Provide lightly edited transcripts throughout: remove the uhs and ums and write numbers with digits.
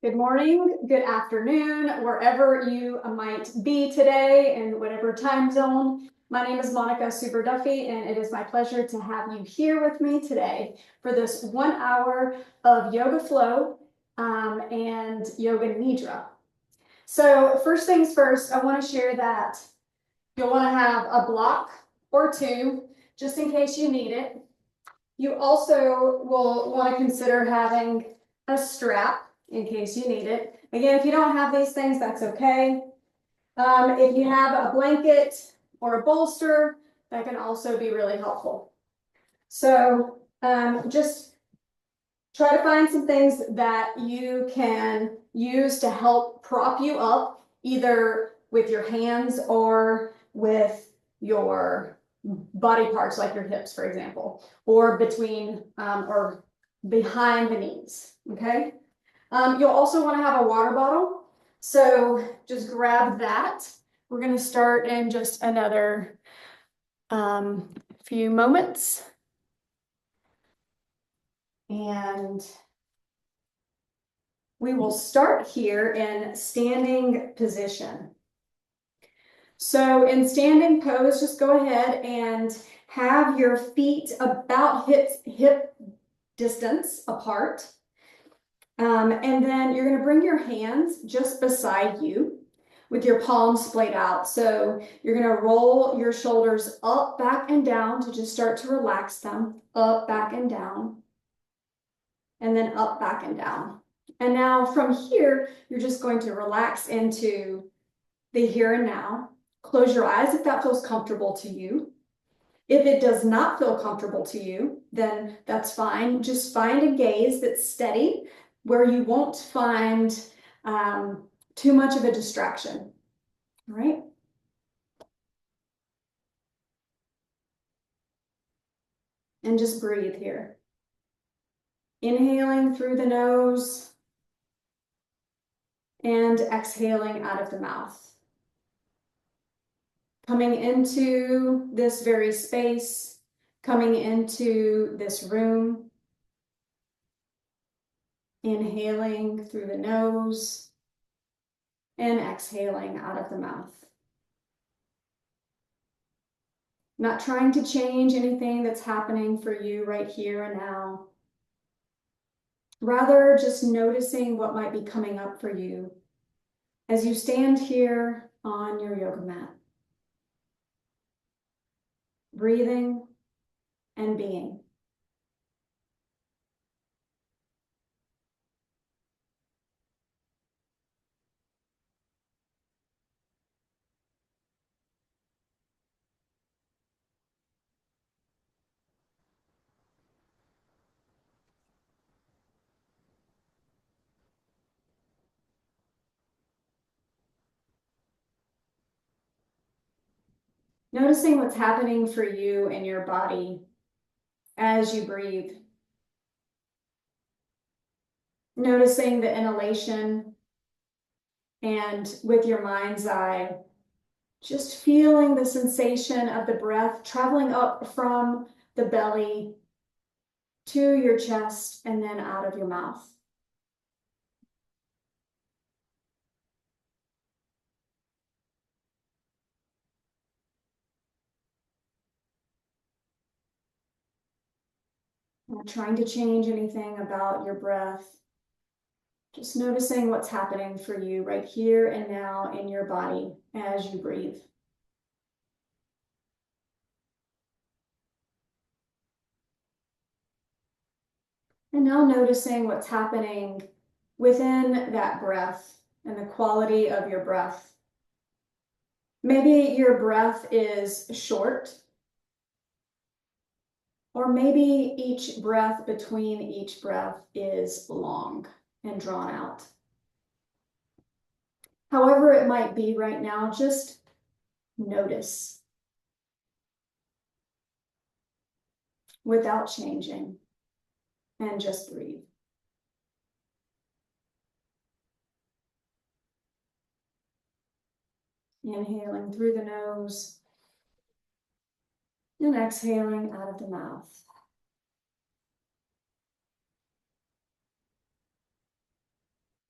Good morning, good afternoon, wherever you might be today in whatever time zone. My name is Monica Super Duffy, and it is my pleasure to have you here with me today for this 1 hour of yoga flow and yoga nidra. So first things first, I want to share that you'll want to have a block or two just in case you need it. You also will want to consider having a strap in case you need it. Again, if you don't have these things, that's okay. If you have a blanket or a bolster, that can also be really helpful. So just try to find some things that you can use to help prop you up, either with your hands or with your body parts, like your hips, for example, or between or behind the knees, okay? You'll also want to have a water bottle, so just grab that. We're going to start in just another few moments. And we will start here in standing position. So in standing pose, just go ahead and have your feet about hip distance apart. And then you're going to bring your hands just beside you with your palms splayed out. So you're going to roll your shoulders up, back, and down to just start to relax them. Up, back, and down. And then up, back, and down. And now from here, you're just going to relax into the here and now. Close your eyes if that feels comfortable to you. If it does not feel comfortable to you, then that's fine. Just find a gaze that's steady where you won't find too much of a distraction. All right? And just breathe here. Inhaling through the nose and exhaling out of the mouth. Coming into this very space, coming into this room, inhaling through the nose and exhaling out of the mouth. Not trying to change anything that's happening for you right here and now. Rather, just noticing what might be coming up for you as you stand here on your yoga mat. Breathing and being. Noticing what's happening for you in your body as you breathe. Noticing the inhalation, and with your mind's eye, just feeling the sensation of the breath traveling up from the belly to your chest and then out of your mouth. Not trying to change anything about your breath. Just noticing what's happening for you right here and now in your body as you breathe. And now noticing what's happening within that breath and the quality of your breath. Maybe your breath is short, or maybe each breath between each breath is long and drawn out. However it might be right now, just notice without changing and just breathe. Inhaling through the nose and exhaling out of the mouth.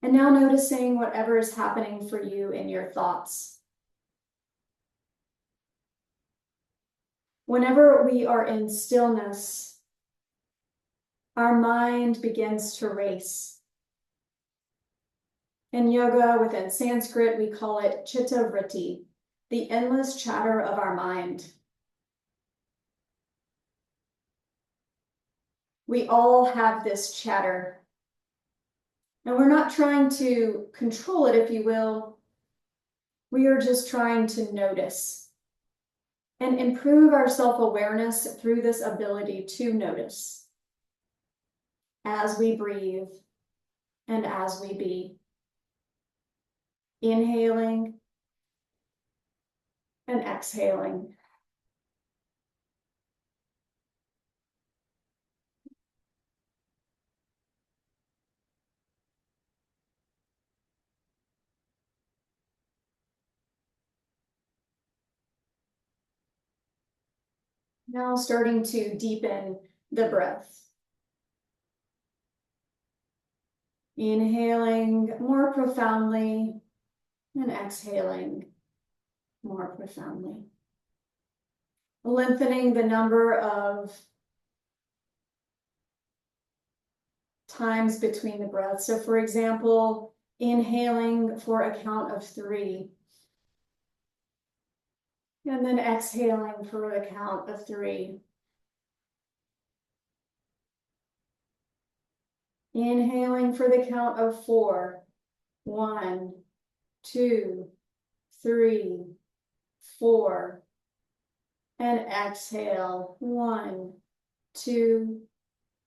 And now noticing whatever is happening for you in your thoughts. Whenever we are in stillness, our mind begins to race. In yoga, within Sanskrit, we call it chitta vritti, the endless chatter of our mind. We all have this chatter. And we're not trying to control it, if you will. We are just trying to notice and improve our self-awareness through this ability to notice as we breathe and as we be. Inhaling and exhaling. Now starting to deepen the breath. Inhaling more profoundly and exhaling more profoundly. Lengthening the number of times between the breaths. So for example, inhaling for a count of 3. And then exhaling for a count of 3. Inhaling for the count of 4. 1, 2, 3, 4. And exhale. 1, 2,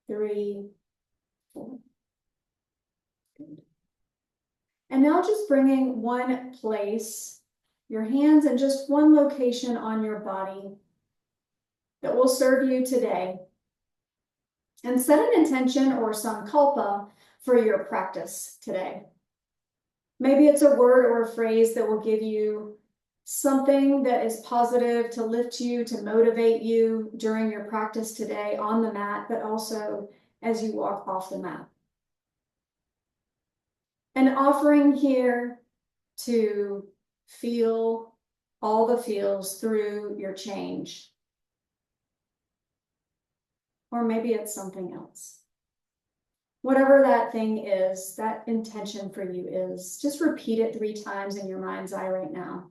3, 4. Good. And now just bringing one place, your hands in just one location on your body that will serve you today. And set an intention or sankalpa for your practice today. Maybe it's a word or a phrase that will give you something that is positive to lift you, to motivate you during your practice today on the mat, but also as you walk off the mat. An offering here to feel all the feels through your change. Or maybe it's something else. Whatever that thing is, that intention for you is, just repeat it 3 times in your mind's eye right now.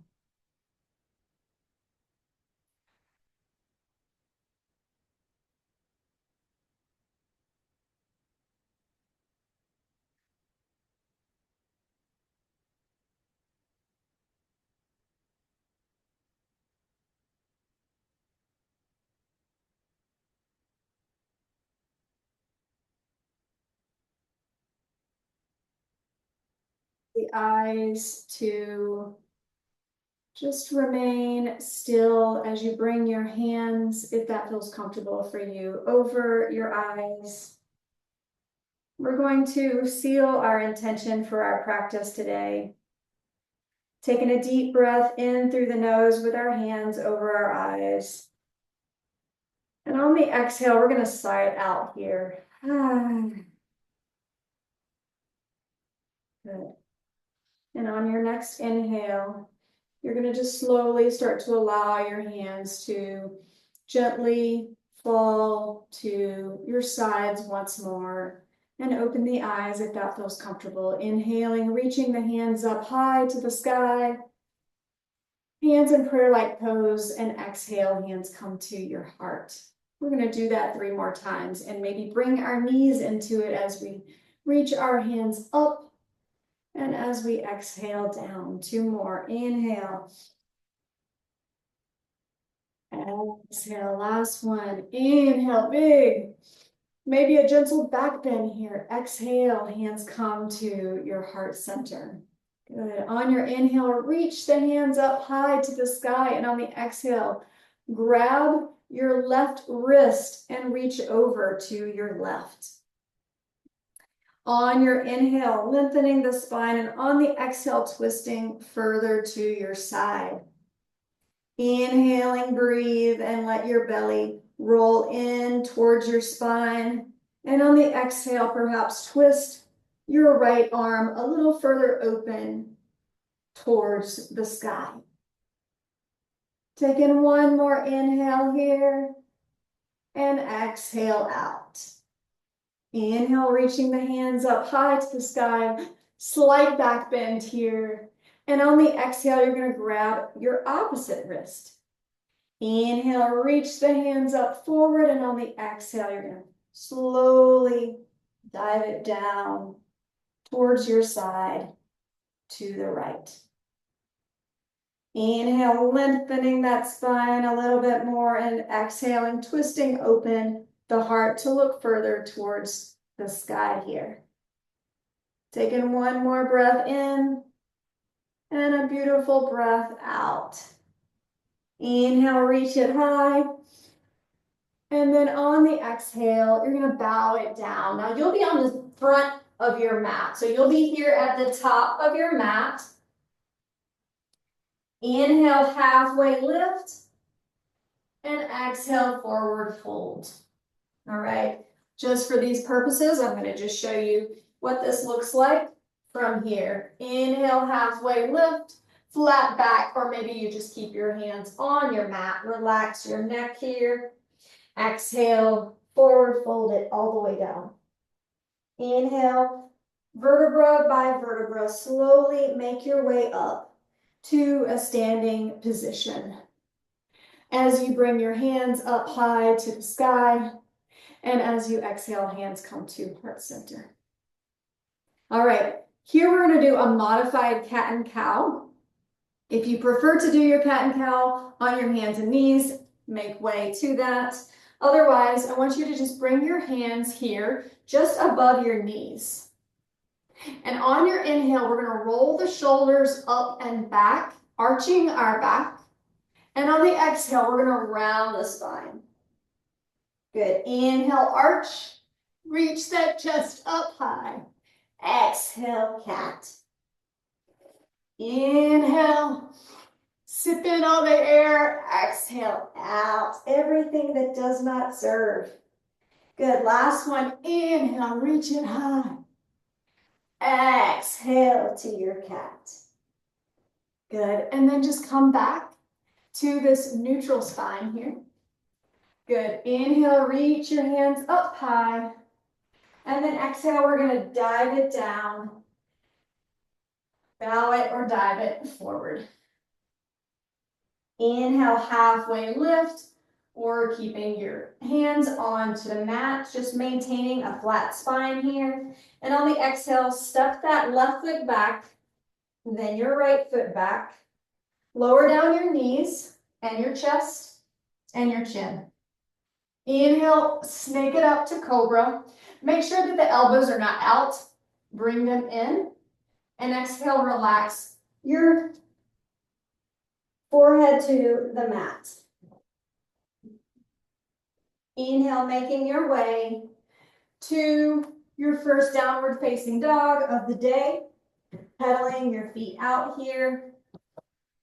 The eyes to just remain still as you bring your hands, if that feels comfortable for you, over your eyes. We're going to seal our intention for our practice today. Taking a deep breath in through the nose with our hands over our eyes. And on the exhale, we're going to sigh it out here. Good. And on your next inhale, you're going to just slowly start to allow your hands to gently fall to your sides once more, and open the eyes if that feels comfortable. Inhaling, reaching the hands up high to the sky, hands in prayer-like pose, and exhale, hands come to your heart. We're going to do that 3 more times, and maybe bring our knees into it as we reach our hands up. And as we exhale down, 2 more. Inhale. Exhale, last one. Inhale, big. Maybe a gentle back bend here. Exhale, hands come to your heart center. Good. On your inhale, reach the hands up high to the sky. And on the exhale, grab your left wrist and reach over to your left. On your inhale, lengthening the spine, and on the exhale, twisting further to your side. Inhaling, breathe, and let your belly roll in towards your spine. And on the exhale, perhaps twist your right arm a little further open towards the sky. Taking one more inhale here and exhale out. Inhale, reaching the hands up high to the sky, slight back bend here. And on the exhale, you're going to grab your opposite wrist. Inhale, reach the hands up forward, and on the exhale, you're going to slowly dive it down towards your side to the right. Inhale, lengthening that spine a little bit more, and exhaling, twisting open the heart to look further towards the sky here. Taking one more breath in and a beautiful breath out. Inhale, reach it high. And then on the exhale, you're going to bow it down. Now you'll be on the front of your mat. So you'll be here at the top of your mat. Inhale, halfway lift. And exhale, forward fold. All right. Just for these purposes, I'm going to just show you what this looks like from here. Inhale, halfway lift, flat back, or maybe you just keep your hands on your mat. Relax your neck here. Exhale, forward fold it all the way down. Inhale, vertebra by vertebra, slowly make your way up to a standing position. As you bring your hands up high to the sky, and as you exhale, hands come to heart center. All right, here we're going to do a modified cat and cow. If you prefer to do your cat and cow on your hands and knees, make way to that. Otherwise, I want you to just bring your hands here just above your knees. And on your inhale, we're going to roll the shoulders up and back, arching our back. And on the exhale, we're going to round the spine. Good. Inhale, arch. Reach that chest up high. Exhale, cat. Inhale. Sip in all the air. Exhale out. Everything that does not serve. Good. Last one. Inhale, reach it high. Exhale to your cat. Good. And then just come back to this neutral spine here. Good. Inhale, reach your hands up high. And then exhale, we're going to dive it down. Bow it or dive it forward. Inhale, halfway lift, or keeping your hands onto the mat, just maintaining a flat spine here. And on the exhale, step that left foot back, then your right foot back. Lower down your knees and your chest and your chin. Inhale, snake it up to cobra. Make sure that the elbows are not out. Bring them in. And exhale, relax your forehead to the mat. Inhale, making your way to your first downward facing dog of the day. Pedaling your feet out here.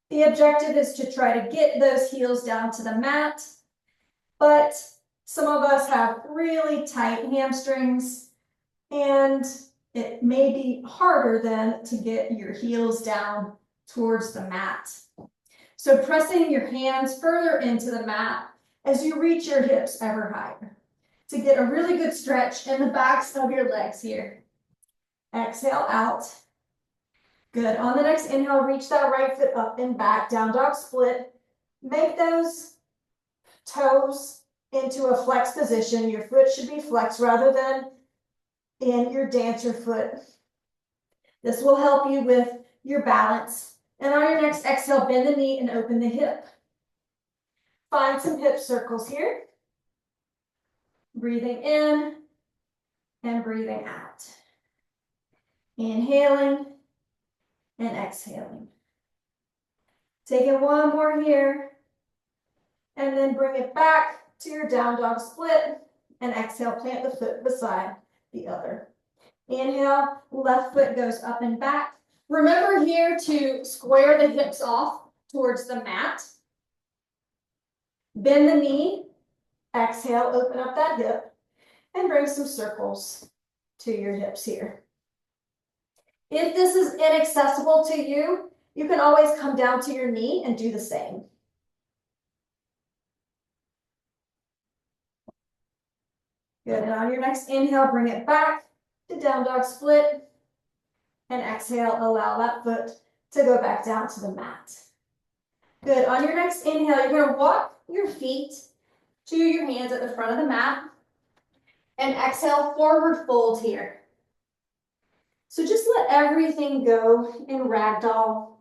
The objective is to try to get those heels down to the mat, but some of us have really tight hamstrings, and it may be harder then to get your heels down towards the mat. So pressing your hands further into the mat as you reach your hips ever higher to get a really good stretch in the backs of your legs here. Exhale out. Good. On the next inhale, reach that right foot up and back, down dog split. Make those toes into a flex position. Your foot should be flexed rather than in your dancer foot. This will help you with your balance. And on your next exhale, bend the knee and open the hip. Find some hip circles here. Breathing in and breathing out. Inhaling and exhaling. Taking one more here. And then bring it back to your down dog split. And exhale, plant the foot beside the other. Inhale, left foot goes up and back. Remember here to square the hips off towards the mat. Bend the knee. Exhale, open up that hip. And bring some circles to your hips here. If this is inaccessible to you, you can always come down to your knee and do the same. Good, and on your next inhale, bring it back to down dog split. And exhale, allow that foot to go back down to the mat. Good, on your next inhale, you're gonna walk your feet to your hands at the front of the mat. And exhale, forward fold here. So just let everything go in ragdoll.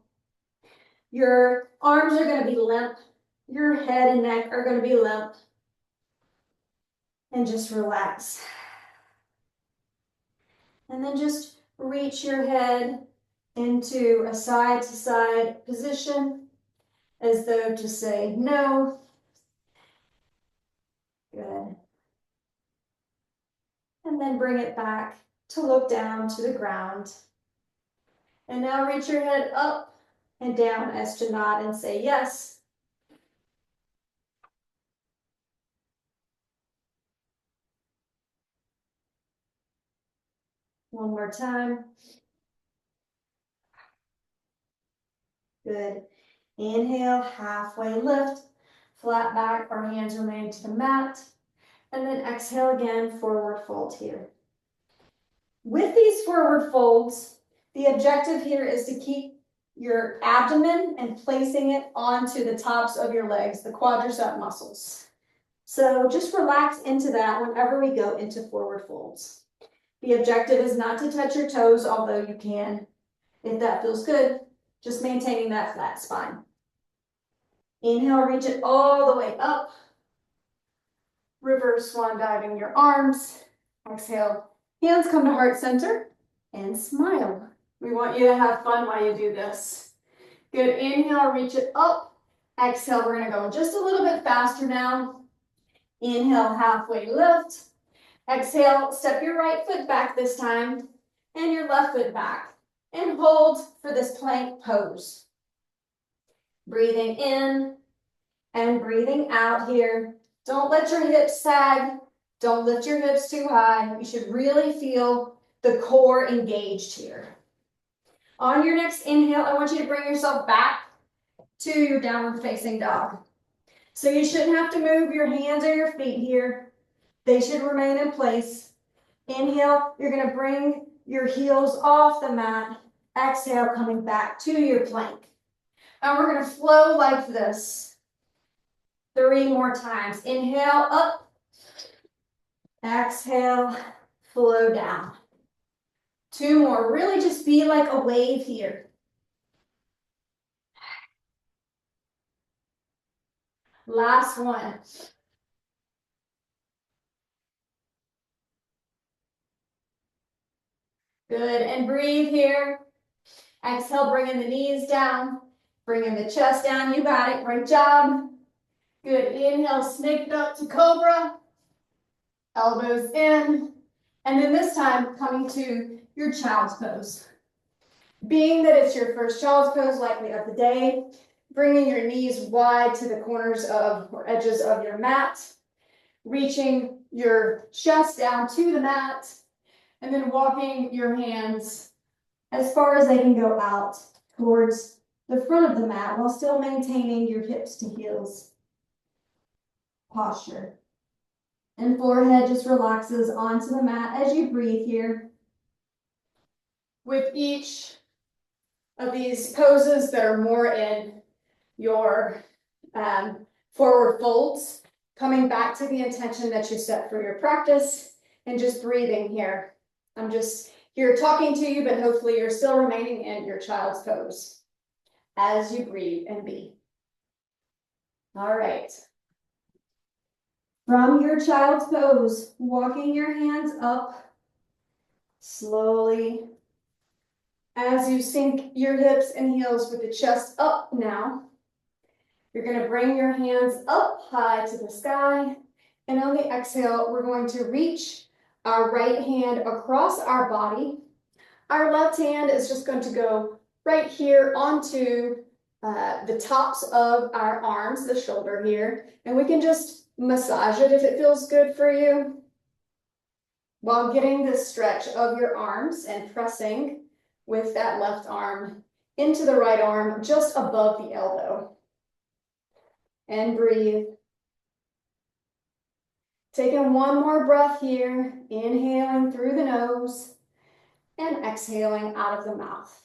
Your arms are gonna be limp. Your head and neck are gonna be limp. And just relax. And then just reach your head into a side-to-side position as though to say no. Good. And then bring it back to look down to the ground. And now reach your head up and down as to nod and say yes. One more time. Good. Inhale, halfway lift, flat back, our hands remain to the mat. And then exhale again, forward fold here. With these forward folds, the objective here is to keep your abdomen and placing it onto the tops of your legs, the quadricep muscles. So just relax into that whenever we go into forward folds. The objective is not to touch your toes, although you can, if that feels good, just maintaining that flat spine. Inhale, reach it all the way up. Reverse swan diving your arms. Exhale, hands come to heart center and smile. We want you to have fun while you do this. Good, inhale, reach it up. Exhale, we're gonna go just a little bit faster now. Inhale, halfway lift. Exhale, step your right foot back this time and your left foot back. And hold for this plank pose. Breathing in and breathing out here. Don't let your hips sag. Don't lift your hips too high. You should really feel the core engaged here. On your next inhale, I want you to bring yourself back to your downward facing dog. So you shouldn't have to move your hands or your feet here. They should remain in place. Inhale, you're gonna bring your heels off the mat. Exhale, coming back to your plank. And we're gonna flow like this. 3 more times. Inhale, up. Exhale, flow down. 2 more. Really just be like a wave here. Last one. Good, and breathe here. Exhale, bringing the knees down, bringing the chest down. You got it, great job. Good, inhale, snake up to cobra. Elbows in. And then this time, coming to your child's pose. Being that it's your first child's pose, likely of the day, bringing your knees wide to the corners of or edges of your mat, reaching your chest down to the mat, and then walking your hands as far as they can go out towards the front of the mat while still maintaining your hips to heels posture. And forehead just relaxes onto the mat as you breathe here. With each of these poses that are more in your forward folds, coming back to the intention that you set for your practice and just breathing here. I'm just here talking to you, but hopefully you're still remaining in your child's pose as you breathe and be. All right. From your child's pose, walking your hands up slowly as you sink your hips and heels with the chest up now. You're going to bring your hands up high to the sky. And on the exhale, we're going to reach our right hand across our body. Our left hand is just going to go right here onto the tops of our arms, the shoulder here. And we can just massage it if it feels good for you, while getting this stretch of your arms and pressing with that left arm into the right arm, just above the elbow. And breathe. Taking one more breath here, inhaling through the nose and exhaling out of the mouth.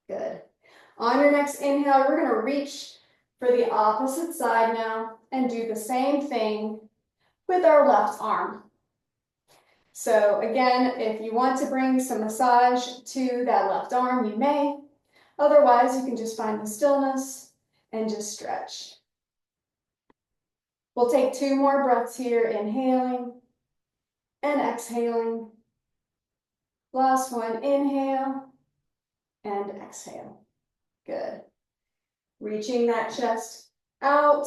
Good. On your next inhale, we're going to reach for the opposite side now and do the same thing with our left arm. So again, if you want to bring some massage to that left arm, you may. Otherwise, you can just find the stillness and just stretch. We'll take 2 more breaths here, inhaling and exhaling. Last one, inhale and exhale. Good. Reaching that chest out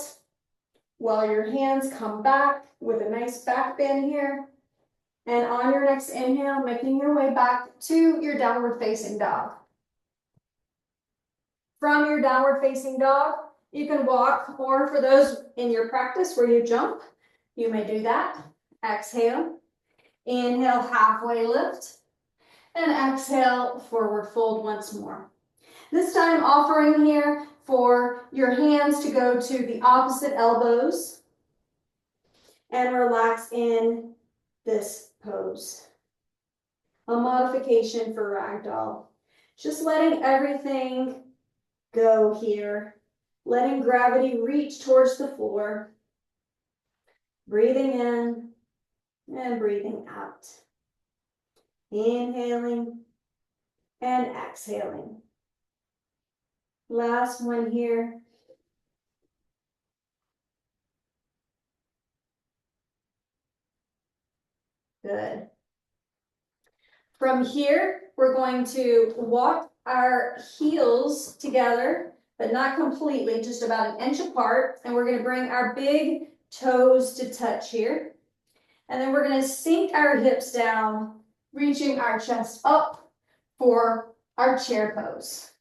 while your hands come back with a nice back bend here. And on your next inhale, making your way back to your downward facing dog. From your downward facing dog, you can walk, or for those in your practice where you jump, you may do that. Exhale, inhale, halfway lift, and exhale, forward fold once more. This time offering here for your hands to go to the opposite elbows and relax in this pose. A modification for ragdoll. Just letting everything go here. Letting gravity reach towards the floor. Breathing in and breathing out. Inhaling and exhaling. Last one here. Good. From here, we're going to walk our heels together, but not completely, just about an inch apart. And we're going to bring our big toes to touch here. And then we're going to sink our hips down, reaching our chest up for our chair pose.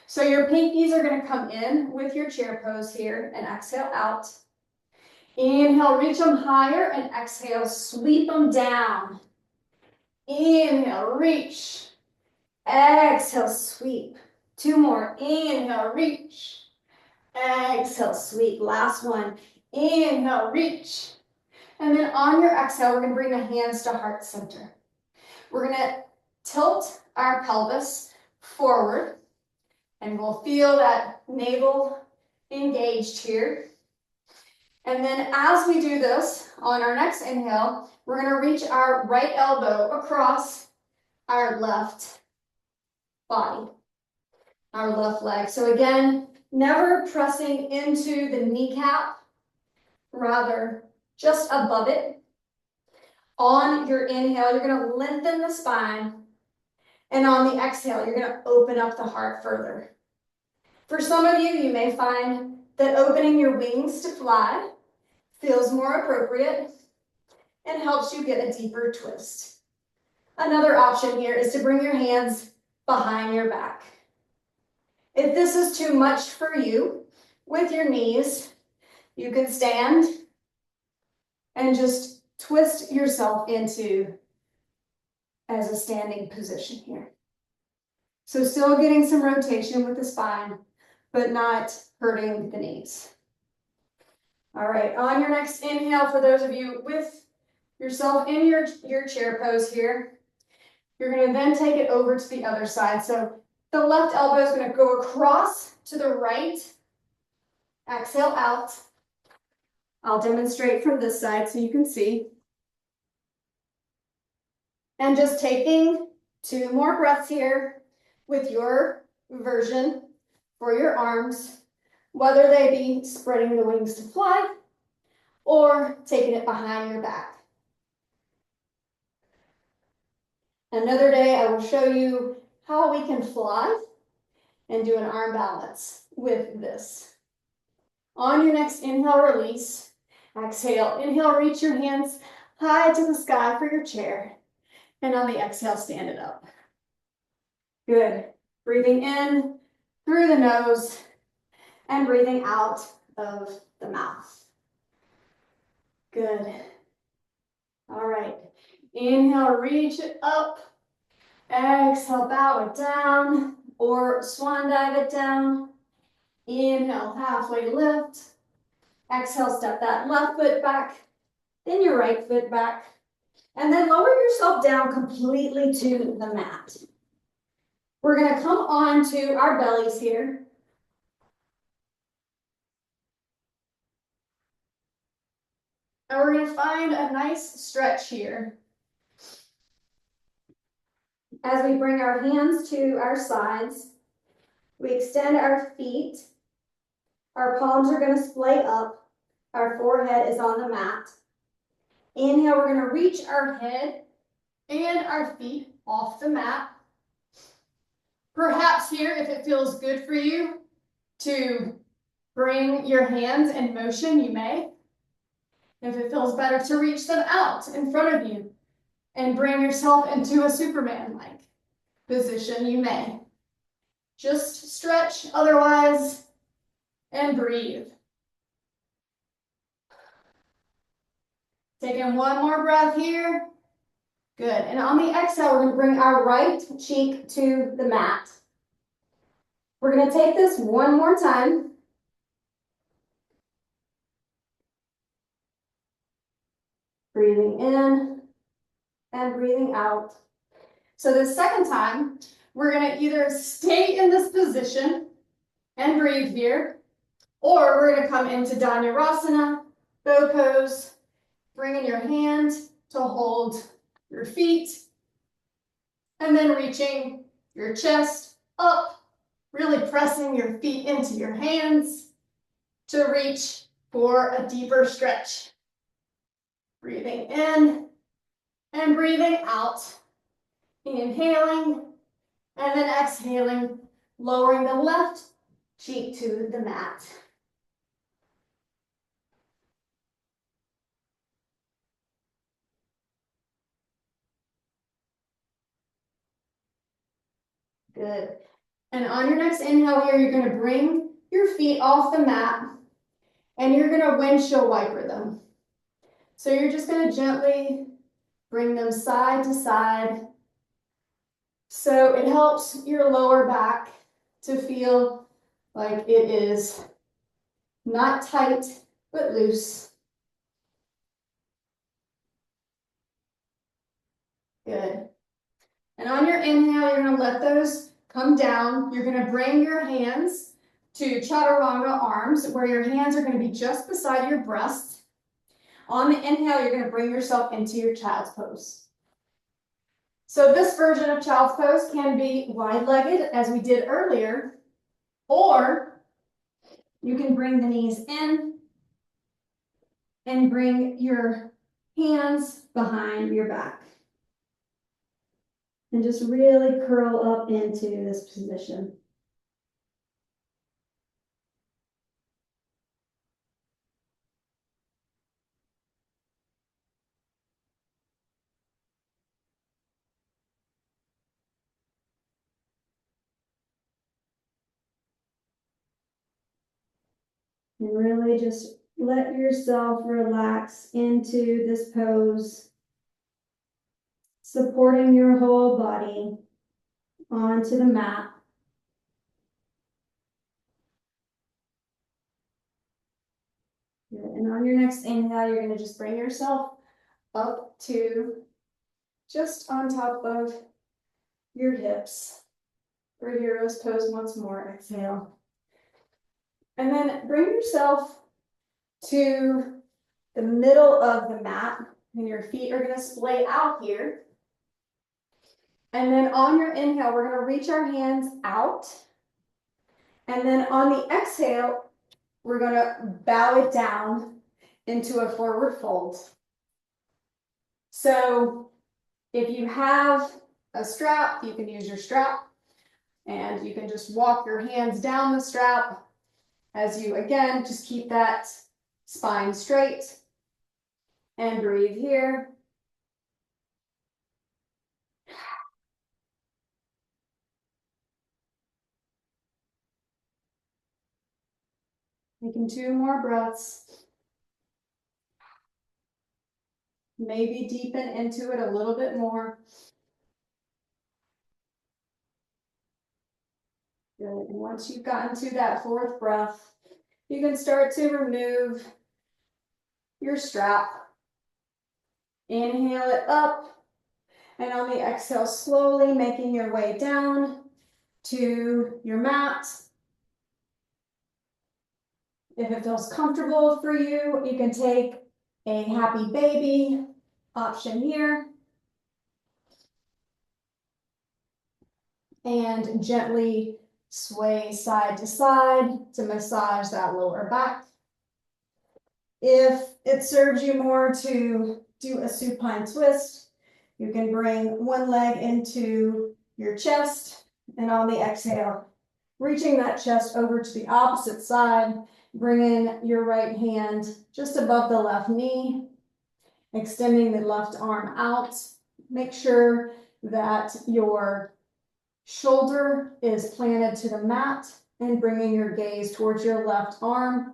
So your pinkies are going to come in with your chair pose here and exhale out. Inhale, reach them higher, and exhale, sweep them down. Inhale, reach. Exhale, sweep. 2 more. Inhale, reach. Exhale, sweep. Last one. Inhale, reach. And then on your exhale, we're going to bring the hands to heart center. We're going to tilt our pelvis forward, and we'll feel that navel engaged here. And then as we do this, on our next inhale, we're going to reach our right elbow across our left body, our left leg. So again, never pressing into the kneecap, rather just above it. On your inhale, you're going to lengthen the spine. And on the exhale, you're going to open up the heart further. For some of you, you may find that opening your wings to fly feels more appropriate and helps you get a deeper twist. Another option here is to bring your hands behind your back. If this is too much for you with your knees, you can stand and just twist yourself into as a standing position here. So still getting some rotation with the spine, but not hurting the knees. All right, on your next inhale, for those of you with yourself in your chair pose here, you're going to then take it over to the other side. So the left elbow is going to go across to the right. Exhale out. I'll demonstrate from this side so you can see. And just taking 2 more breaths here with your version for your arms, whether they be spreading the wings to fly or taking it behind your back. Another day I will show you how we can fly and do an arm balance with this. On your next inhale, release. Exhale, inhale, reach your hands high to the sky for your chair. And on the exhale, stand it up. Good. Breathing in through the nose and breathing out of the mouth. Good. All right. Inhale, reach it up. Exhale, bow it down or swan dive it down. Inhale, halfway lift. Exhale, step that left foot back, then your right foot back, and then lower yourself down completely to the mat. We're gonna come on to our bellies here. And we're gonna find a nice stretch here. As we bring our hands to our sides, we extend our feet. Our palms are gonna splay up. Our forehead is on the mat. Inhale, we're gonna reach our head and our feet off the mat. Perhaps here, if it feels good for you to bring your hands in motion, you may. If it feels better to reach them out in front of you and bring yourself into a Superman-like position, you may. Just stretch otherwise and breathe. Take in one more breath here. Good. And on the exhale, we're going to bring our right cheek to the mat. We're going to take this one more time. Breathing in and breathing out. So the second time, we're going to either stay in this position and breathe here, or we're going to come into Dhanurasana, bow pose, bring in your hand to hold your feet, and then reaching your chest up, really pressing your feet into your hands to reach for a deeper stretch. Breathing in and breathing out. Inhaling and then exhaling, lowering the left cheek to the mat. Good. And on your next inhale here, you're going to bring your feet off the mat and you're going to windshield wiper them. So you're just going to gently bring them side to side. So it helps your lower back to feel like it is not tight, but loose. Good. And on your inhale, you're going to let those come down. You're going to bring your hands to chaturanga arms, where your hands are going to be just beside your breast. On the inhale, you're going to bring yourself into your child's pose. So this version of child's pose can be wide-legged, as we did earlier, or you can bring the knees in and bring your hands behind your back. And just really curl up into this position. And really just let yourself relax into this pose, supporting your whole body onto the mat. Good. And on your next inhale, you're going to just bring yourself up to just on top of your hips for hero's pose once more. Exhale. And then bring yourself to the middle of the mat, and your feet are going to splay out here. And then on your inhale, we're going to reach our hands out. And then on the exhale, we're going to bow it down into a forward fold. So if you have a strap, you can use your strap, and you can just walk your hands down the strap as you, again, just keep that spine straight and breathe here. Taking 2 more breaths. Maybe deepen into it a little bit more. Good. And once you've gotten to that fourth breath, you can start to remove your strap. Inhale it up, and on the exhale, slowly making your way down to your mat. If it feels comfortable for you, you can take a happy baby option here. And gently sway side to side to massage that lower back. If it serves you more to do a supine twist, you can bring one leg into your chest, and on the exhale, reaching that chest over to the opposite side, bring in your right hand just above the left knee, extending the left arm out. Make sure that your shoulder is planted to the mat, and bringing your gaze towards your left arm,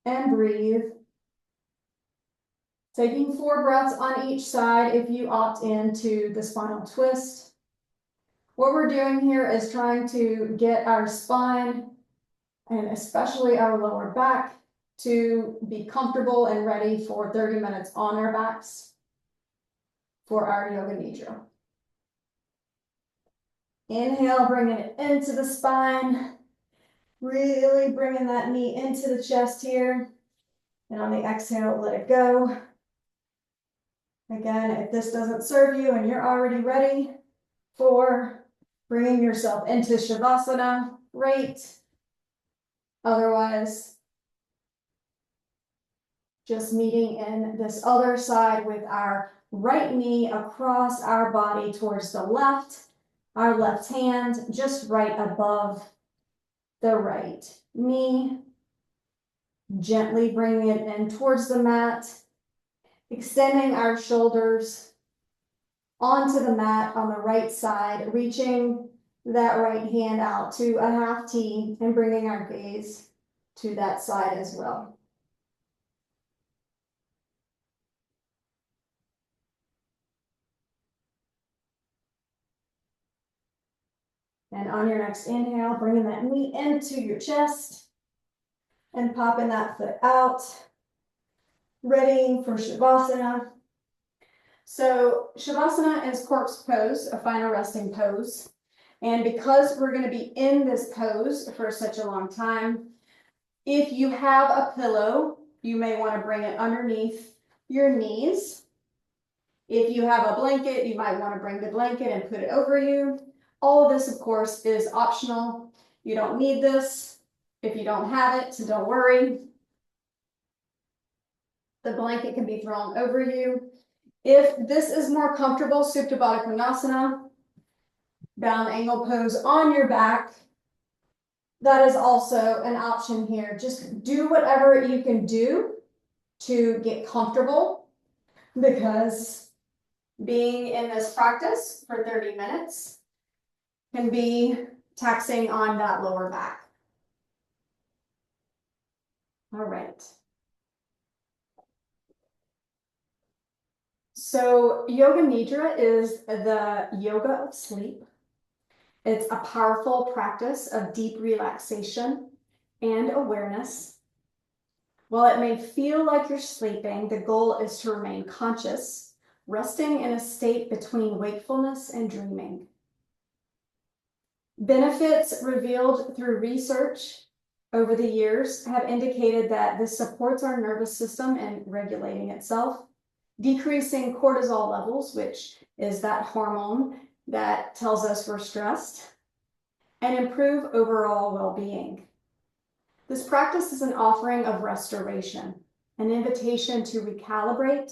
and breathe. Taking 4 breaths on each side if you opt into the spinal twist. What we're doing here is trying to get our spine, and especially our lower back, to be comfortable and ready for 30 minutes on our backs for our Yoga Nidra. Inhale, bringing it into the spine, really bringing that knee into the chest here. And on the exhale, let it go. Again, if this doesn't serve you and you're already ready for bringing yourself into Shavasana, great. Otherwise, just meeting in this other side with our right knee across our body towards the left, our left hand just right above the right knee. Gently bringing it in towards the mat, extending our shoulders onto the mat on the right side, reaching that right hand out to a half T and bringing our gaze to that side as well. And on your next inhale, bringing that knee into your chest and popping that foot out, readying for Shavasana. So Shavasana is corpse pose, a final resting pose. And because we're going to be in this pose for such a long time, if you have a pillow, you may want to bring it underneath your knees. If you have a blanket, you might want to bring the blanket and put it over you. All of this, of course, is optional. You don't need this. If you don't have it, don't worry. The blanket can be thrown over you. If this is more comfortable, Supta Baddha Konasana, bound angle pose on your back, that is also an option here. Just do whatever you can do to get comfortable, because being in this practice for 30 minutes can be taxing on that lower back. All right. So Yoga Nidra is the yoga of sleep. It's a powerful practice of deep relaxation and awareness. While it may feel like you're sleeping, the goal is to remain conscious, resting in a state between wakefulness and dreaming. Benefits revealed through research over the years have indicated that this supports our nervous system in regulating itself, decreasing cortisol levels, which is that hormone that tells us we're stressed, and improve overall well-being. This practice is an offering of restoration, an invitation to recalibrate,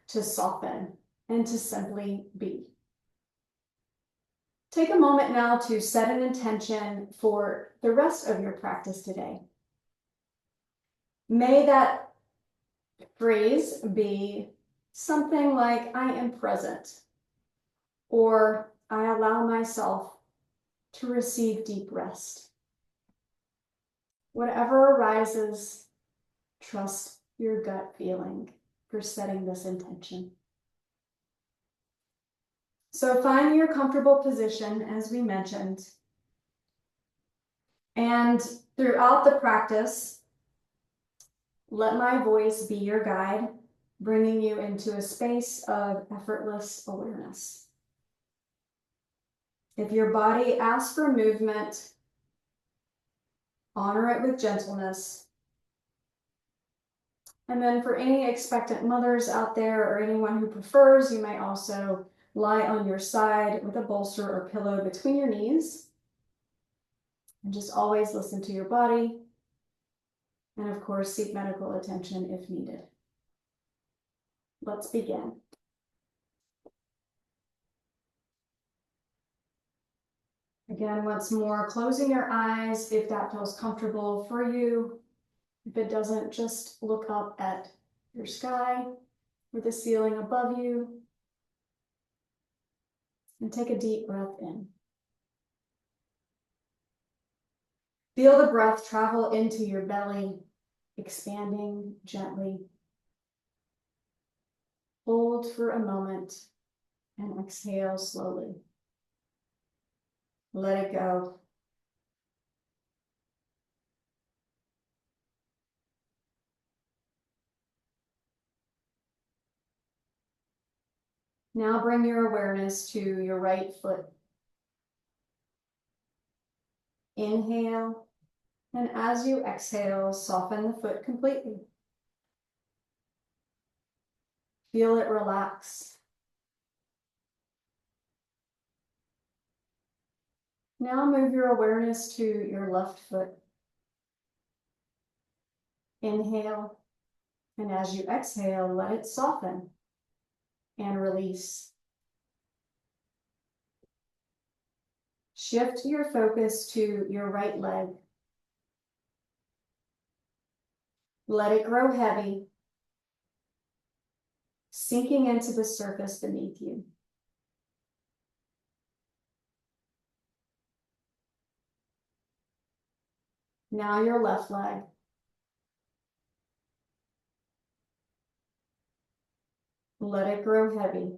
to soften, and to simply be. Take a moment now to set an intention for the rest of your practice today. May that phrase be something like, I am present, or I allow myself to receive deep rest. Whatever arises, trust your gut feeling for setting this intention. So find your comfortable position, as we mentioned. And throughout the practice, let my voice be your guide, bringing you into a space of effortless awareness. If your body asks for movement, honor it with gentleness. And then for any expectant mothers out there or anyone who prefers, you may also lie on your side with a bolster or pillow between your knees. And just always listen to your body. And of course, seek medical attention if needed. Let's begin. Again, once more, closing your eyes if that feels comfortable for you. If it doesn't, just look up at your sky or the ceiling above you and take a deep breath in. Feel the breath travel into your belly, expanding gently. Hold for a moment and exhale slowly. Let it go. Now bring your awareness to your right foot. Inhale, and as you exhale, soften the foot completely. Feel it relax. Now move your awareness to your left foot. Inhale, and as you exhale, let it soften and release. Shift your focus to your right leg. Let it grow heavy, sinking into the surface beneath you. Now your left leg. Let it grow heavy.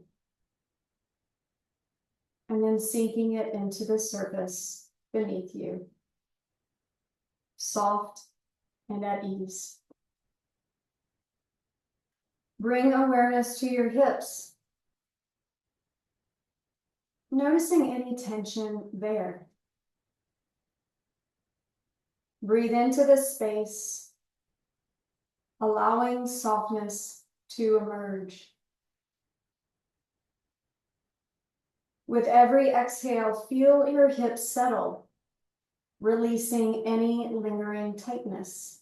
And then sinking it into the surface beneath you. Soft and at ease. Bring awareness to your hips. Noticing any tension there. Breathe into the space, allowing softness to emerge. With every exhale, feel your hips settle, releasing any lingering tightness.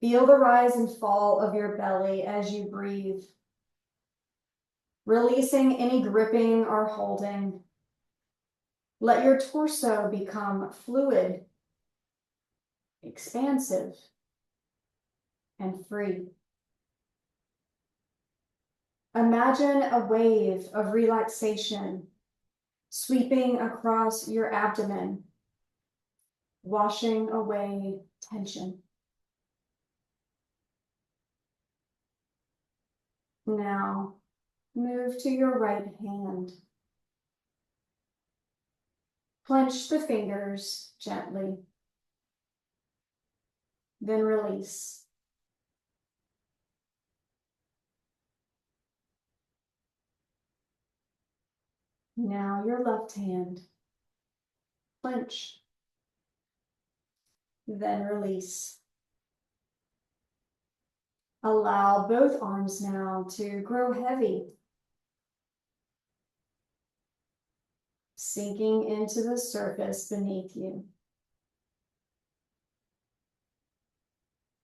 Feel the rise and fall of your belly as you breathe, releasing any gripping or holding. Let your torso become fluid, expansive, and free. Imagine a wave of relaxation sweeping across your abdomen, washing away tension. Now, move to your right hand. Clench the fingers gently, then release. Now your left hand. Clench, then release. Allow both arms now to grow heavy, sinking into the surface beneath you,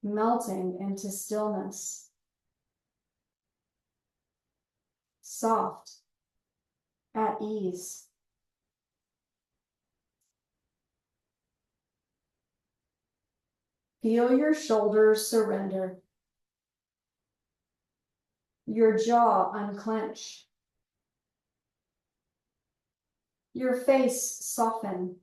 melting into stillness, soft, at ease. Feel your shoulders surrender, your jaw unclench, your face soften.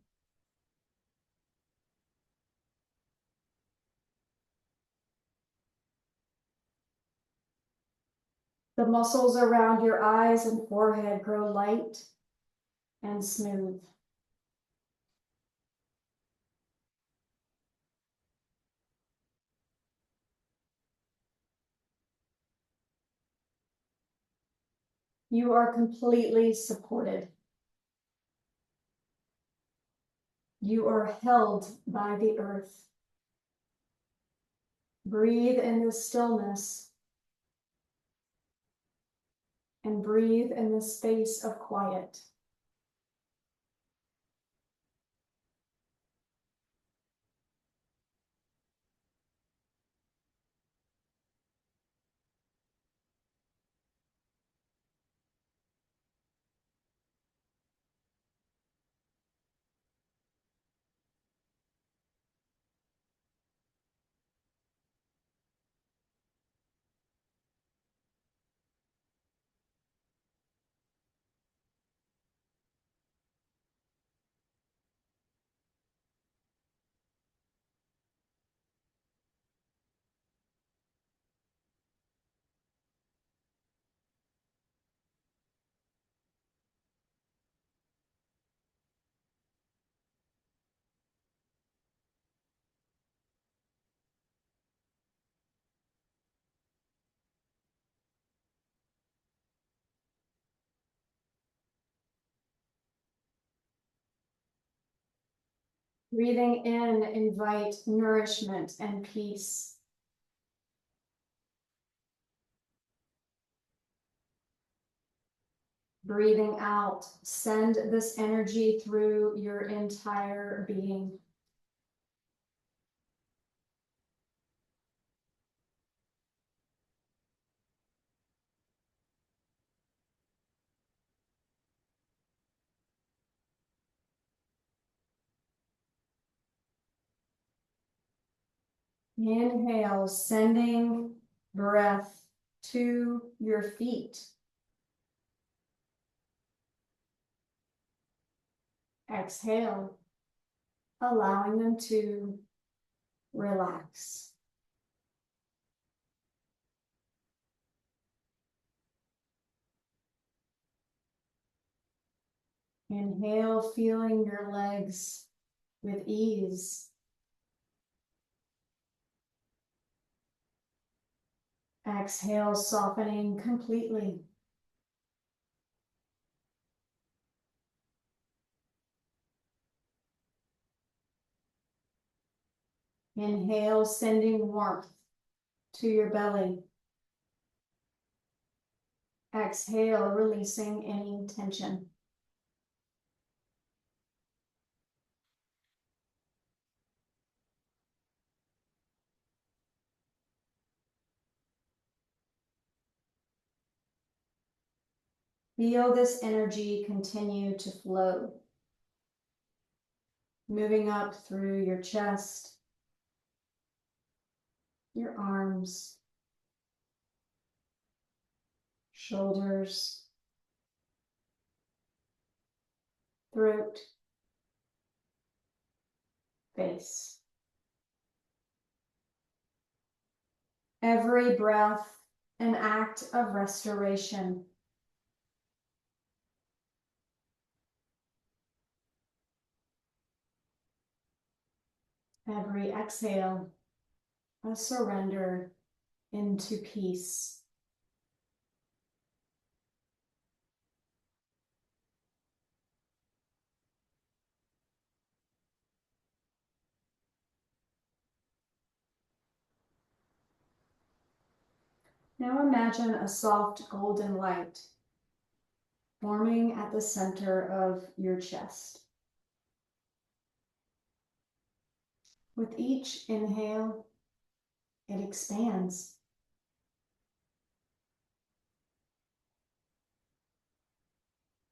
The muscles around your eyes and forehead grow light and smooth. You are completely supported. You are held by the earth. Breathe in the stillness and breathe in the space of quiet. Breathing in, invite nourishment and peace. Breathing out, send this energy through your entire being. Inhale, sending breath to your feet. Exhale, allowing them to relax. Inhale, feeling your legs with ease. Exhale, softening completely. Inhale, sending warmth to your belly. Exhale, releasing any tension. Feel this energy continue to flow, moving up through your chest, your arms, shoulders, throat, face. Every breath an act of restoration. Every exhale, a surrender into peace. Now imagine a soft golden light forming at the center of your chest. With each inhale, it expands.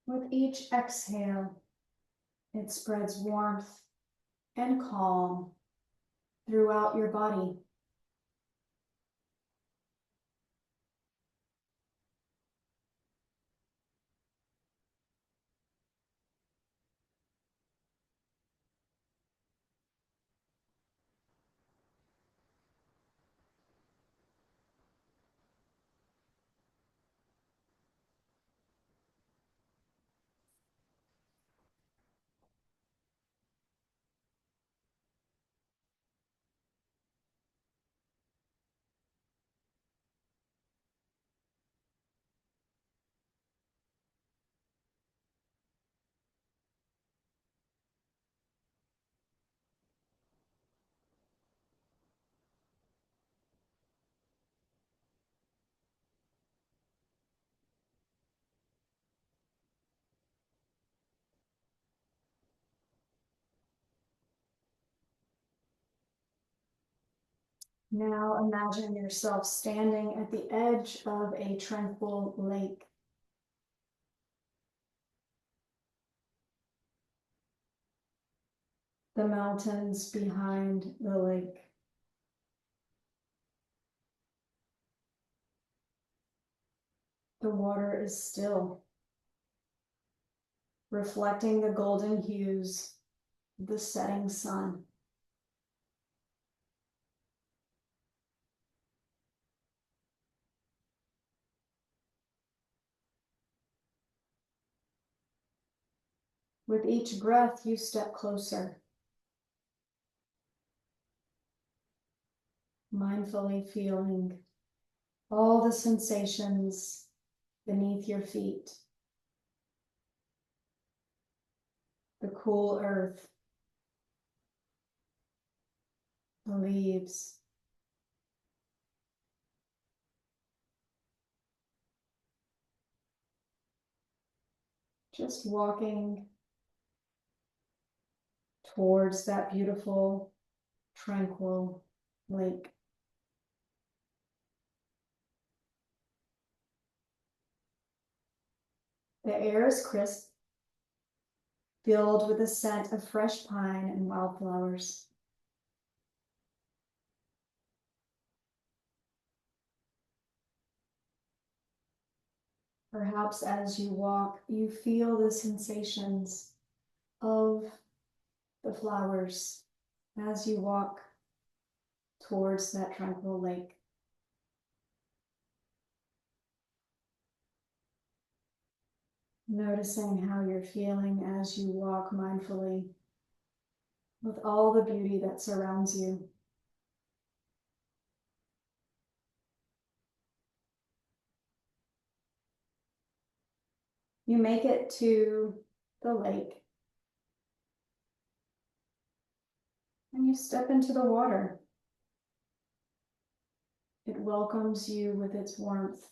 With each exhale, it spreads warmth and calm throughout your body. Now imagine yourself standing at the edge of a tranquil lake. The mountains behind the lake. The water is still, reflecting the golden hues of the setting sun. With each breath, you step closer, mindfully feeling all the sensations beneath your feet. The cool earth, the leaves, just walking towards that beautiful, tranquil lake. The air is crisp, filled with the scent of fresh pine and wildflowers. Perhaps as you walk, you feel the sensations of the flowers as you walk towards that tranquil lake. Noticing how you're feeling as you walk mindfully with all the beauty that surrounds you. You make it to the lake and you step into the water. It welcomes you with its warmth.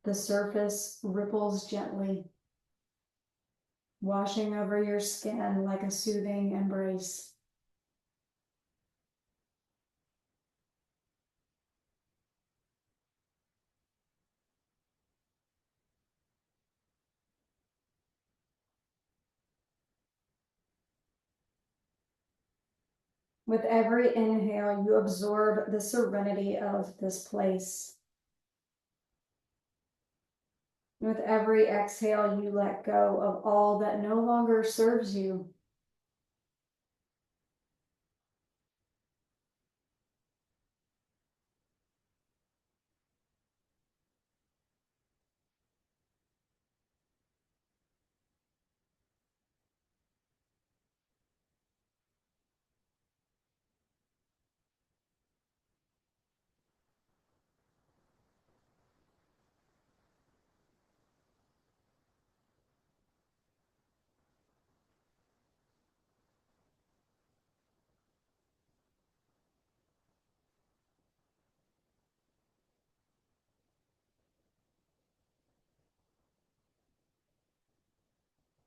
The surface ripples gently, washing over your skin like a soothing embrace. With every inhale, you absorb the serenity of this place. With every exhale, you let go of all that no longer serves you.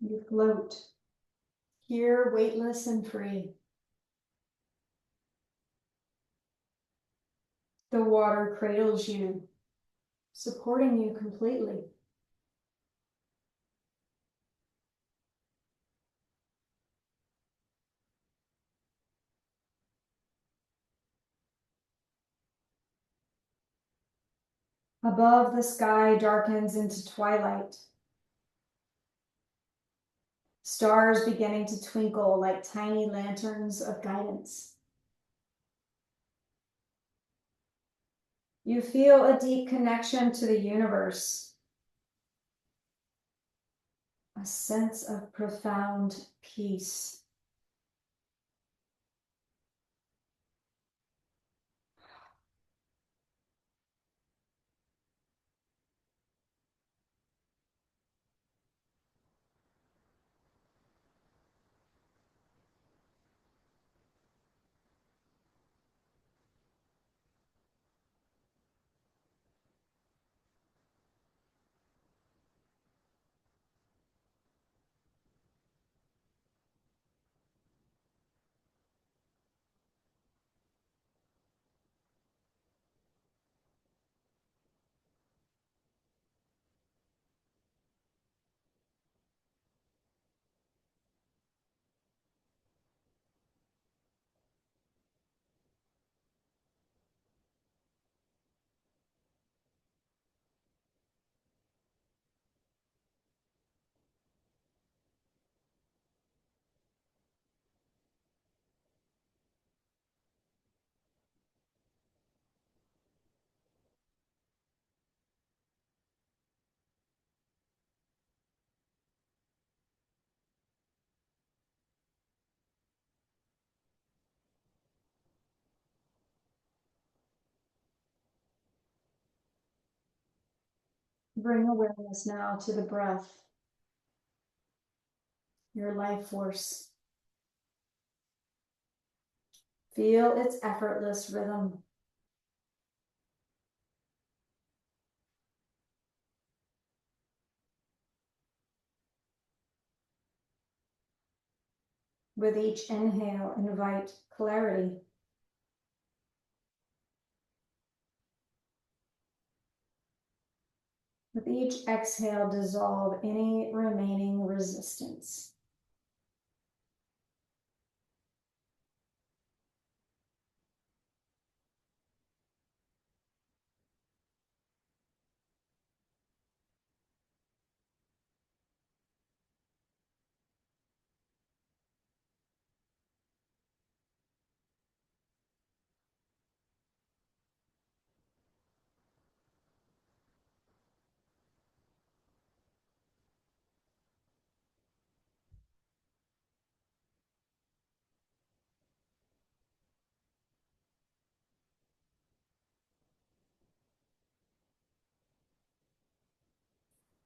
You float, here weightless and free. The water cradles you, supporting you completely. Above, the sky darkens into twilight. Stars beginning to twinkle like tiny lanterns of guidance. You feel a deep connection to the universe, a sense of profound peace. Bring awareness now to the breath, your life force. Feel its effortless rhythm. With each inhale, invite clarity. With each exhale, dissolve any remaining resistance.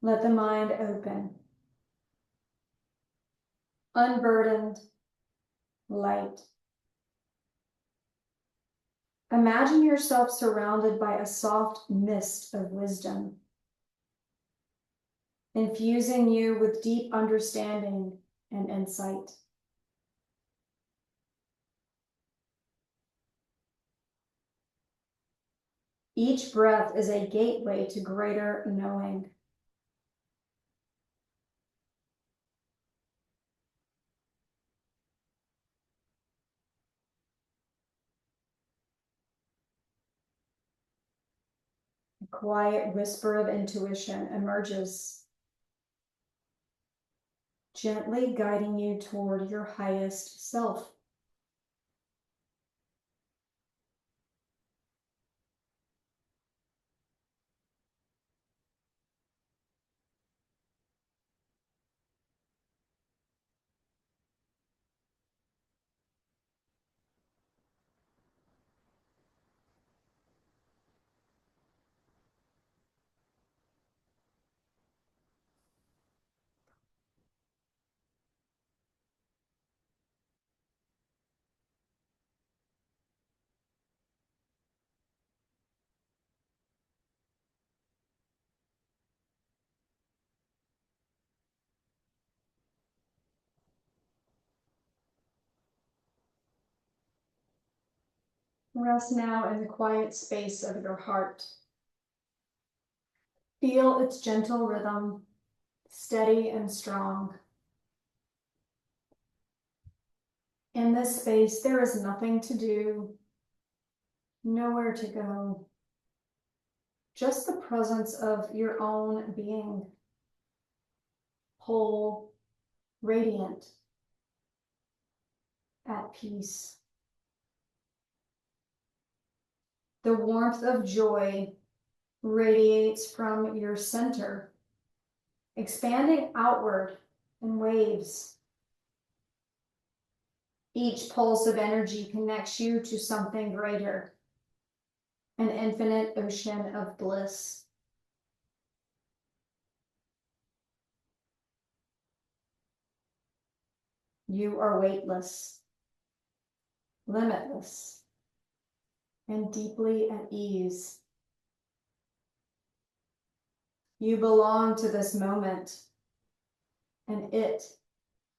Let the mind open, unburdened, light. Imagine yourself surrounded by a soft mist of wisdom, infusing you with deep understanding and insight. Each breath is a gateway to greater knowing. A quiet whisper of intuition emerges, gently guiding you toward your highest self. Rest now in the quiet space of your heart. Feel its gentle rhythm, steady and strong. In this space, there is nothing to do, nowhere to go, just the presence of your own being, whole, radiant, at peace. The warmth of joy radiates from your center, expanding outward in waves. Each pulse of energy connects you to something greater, an infinite ocean of bliss. You are weightless, limitless, and deeply at ease. You belong to this moment, and it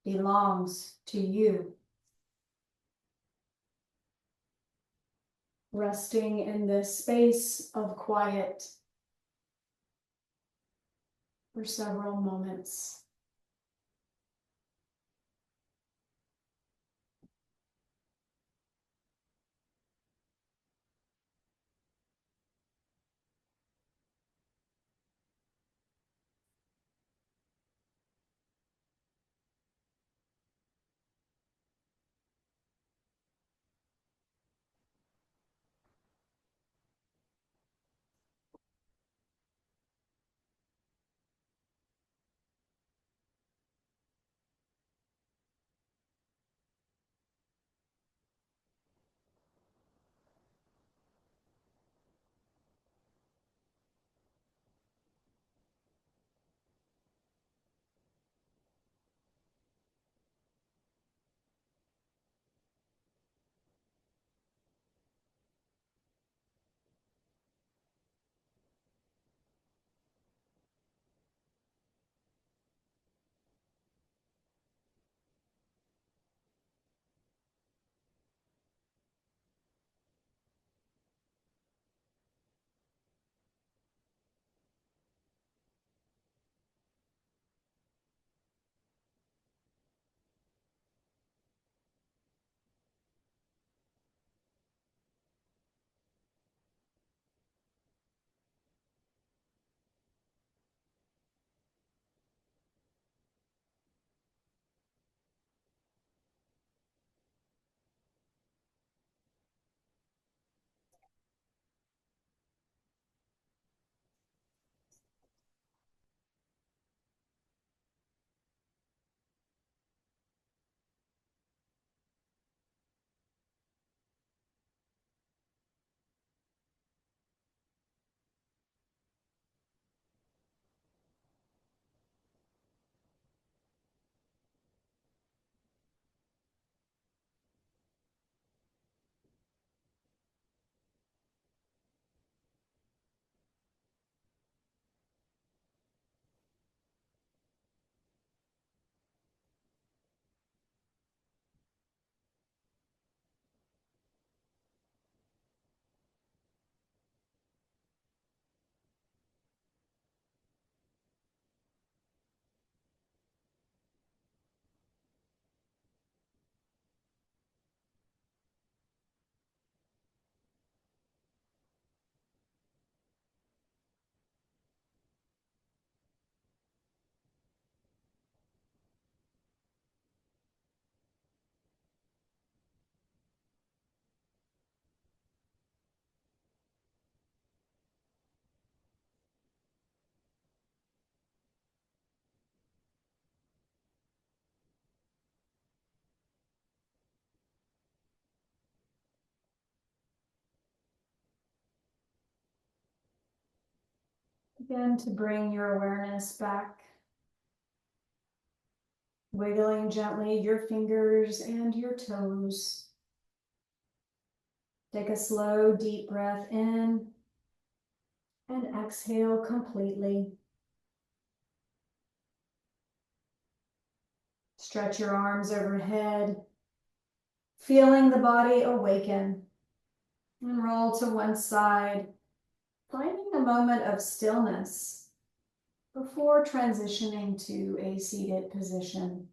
belongs to you. Resting in this space of quiet for several moments. Begin to bring your awareness back, wiggling gently your fingers and your toes. Take a slow, deep breath in and exhale completely. Stretch your arms overhead, feeling the body awaken, and roll to one side, finding a moment of stillness before transitioning to a seated position.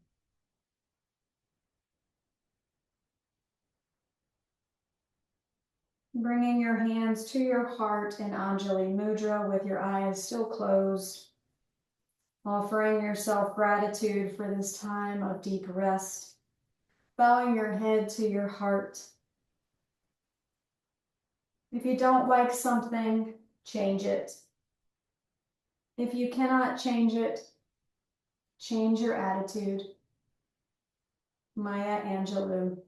Bringing your hands to your heart in Anjali Mudra with your eyes still closed, offering yourself gratitude for this time of deep rest, bowing your head to your heart. If you don't like something, change it. If you cannot change it, change your attitude. Maya Angelou.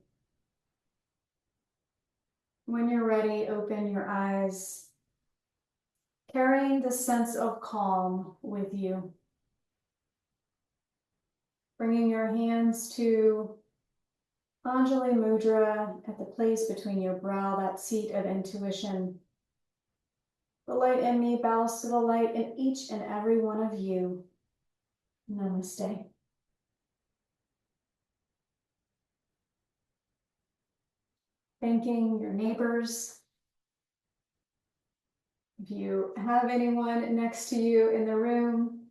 When you're ready, open your eyes, carrying the sense of calm with you. Bringing your hands to Anjali Mudra at the place between your brow, that seat of intuition. The light in me bows to the light in each and every one of you. Namaste. Thanking your neighbors. If you have anyone next to you in the room,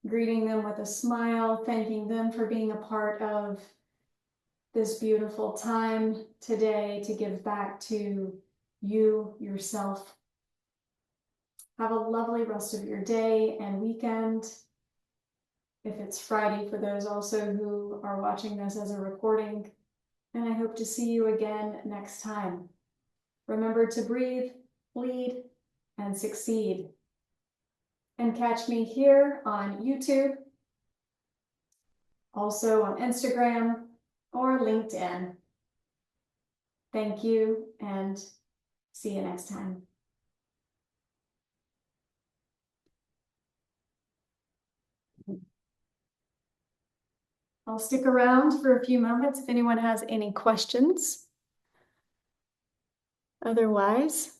greeting them with a smile, thanking them for being a part of this beautiful time today to give back to you, yourself. Have a lovely rest of your day and weekend. If it's Friday, for those also who are watching this as a recording, and I hope to see you again next time. Remember to breathe, lead, and succeed. And catch me here on YouTube, also on Instagram or LinkedIn. Thank you and see you next time. I'll stick around for a few moments if anyone has any questions. Otherwise,